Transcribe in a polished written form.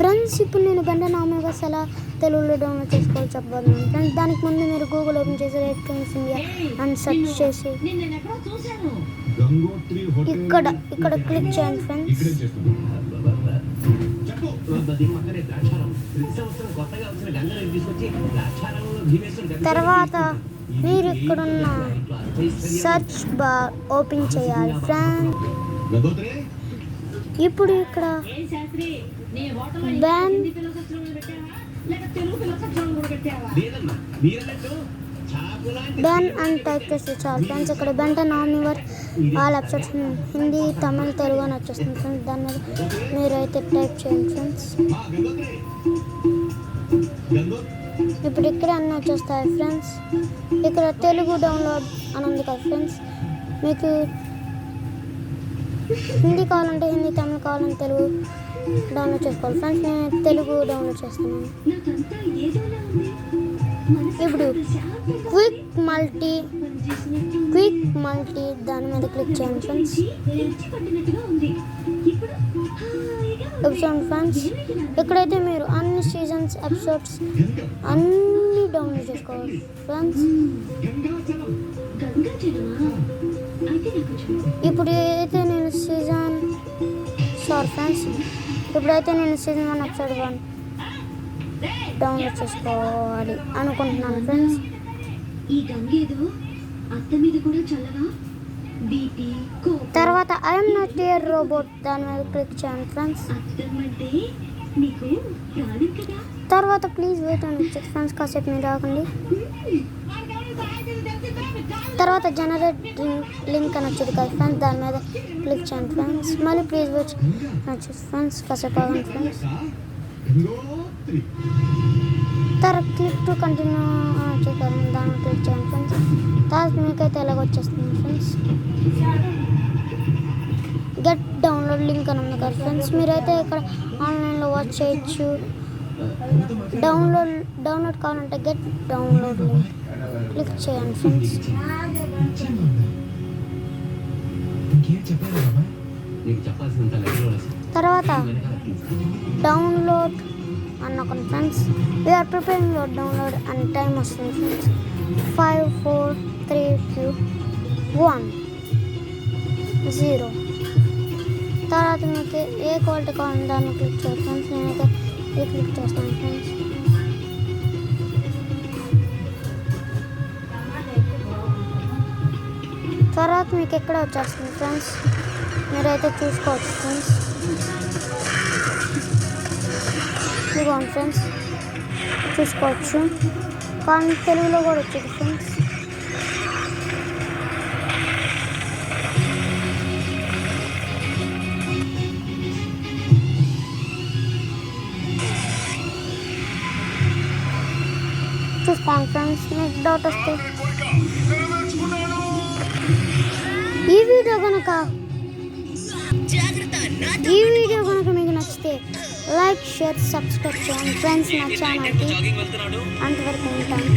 Friends ఇప్పుడు నేను గంట నామోగస్ ఎలా తెలుగులో డౌన్లోడ్ చేసుకోవాలి చెప్పబోతున్నాను ఫ్రెండ్స్. దానికి ముందు మీరు గూగుల్ ఓపెన్ చేసి రెడ్ కింగ్స్ ఇండియా అని సెర్చ్ చేసి ఇక్కడ క్లిక్ చేయండి ఫ్రెండ్స్. తర్వాత మీరు ఇక్కడున్న సెర్చ్ బార్ ఓపెన్ చేయాలి ఫ్రెండ్స్. ఇప్పుడు ఇక్కడ బ్యాన్ అని టైప్ చేస్తే చాలు ఫ్రెండ్స్. ఇక్కడ Ben ten Omniverse all episodes Hindi Tamil Telugu అని వచ్చేస్తుంది ఫ్రెండ్స్. దాని మీద మీరైతే టైప్ చేయండి ఫ్రెండ్స్. ఇప్పుడు ఇక్కడ అన్నీ వచ్చేస్తాయి ఫ్రెండ్స్. ఇక్కడ తెలుగు డౌన్లోడ్ అని ఉంది కదా ఫ్రెండ్స్. మీకు హిందీ కావాలంటే హిందీ, తమిళ్ కావాలంటే తెలుగు డౌన్లోడ్ చేసుకోవాలి ఫ్రెండ్స్. నేను తెలుగు డౌన్లోడ్ చేస్తున్నాను. ఇప్పుడు క్విక్ మల్టీ దాని మీద క్లిక్ చేయండి ఫ్రెండ్స్. చూడండి ఫ్రెండ్స్, ఇక్కడైతే మీరు అన్ని సీజన్స్ ఎపిసోడ్స్ అన్నీ డౌన్లోడ్ చేసుకోవాలి ఫ్రెండ్స్. ఇప్పుడు అయితే నేను సీజన్ 1 ఎపిసోడ్ 1 డౌన్లోడ్ చేసుకోవాలి అనుకుంటున్నాను ఫ్రెండ్స్. తర్వాత ఐఎమ్ నాట్ ఏ రోబోట్ దాని మీద క్లిక్ చేయండి ఫ్రెండ్స్. తర్వాత ప్లీజ్ వెయిట్ అని వచ్చేది ఫ్రెండ్స్. కాసేపు మీరు రాకండి. తర్వాత జనరేట్ లింక్ అని వచ్చేది కదా ఫ్రెండ్స్. దాని మీద క్లిక్ చేయండి ఫ్రెండ్స్. మళ్ళీ ప్లీజ్ వెయిట్ అని వచ్చేది ఫ్రెండ్స్. కాసేపు ఆగండి ఫ్రెండ్స్. తర్వాత క్లిక్ టు కంటిన్యూ వచ్చేది కదా, దాన్ని క్లిక్ చేయండి ఫ్రెండ్స్. తర్వాత మీకైతే ఎలాగ వచ్చేస్తుంది ఫ్రెండ్స్. గెట్ డౌన్లోడ్ లింక్ అని ఉంది కదా ఫ్రెండ్స్. మీరైతే ఇక్కడ ఆన్లైన్లో వాచ్ చేయొచ్చు. డౌన్లోడ్ కావాలంటే గెట్ డౌన్లోడ్ లింక్ క్లిక్ చేయండి ఫ్రెండ్స్. తర్వాత డౌన్లోడ్ అన్నొకండి friends. We're preparing your download అని టైం వస్తుంది ఫ్రెండ్స్. 5 4 3 2 1 0. తర్వాత మీకు ఏ క్వాలిటీ కావాలంటే దాన్ని క్లిక్ చేయండి ఫ్రెండ్స్. నేనైతే ఇది క్లిక్ చేస్తాను ఫ్రెండ్స్. తర్వాత మీకు ఎక్కడ వచ్చేస్తుంది ఫ్రెండ్స్. మీరైతే చూసుకోవచ్చు ఫ్రెండ్స్. ఇదిగోండి ఫ్రెండ్స్, చూసుకోవచ్చు. కానీ తెలుగులో కూడా వచ్చింది ఫ్రెండ్స్. చూసుకోండి ఫ్రెండ్స్. మీకు డౌట్ వస్తే ఈ వీడియో కనుక మీకు నచ్చితే లైక్, షేర్, సబ్స్క్రైబ్ చేయండి ఫ్రెండ్స్ నా ఛానల్కి. అంతవరకు ఉంటాను.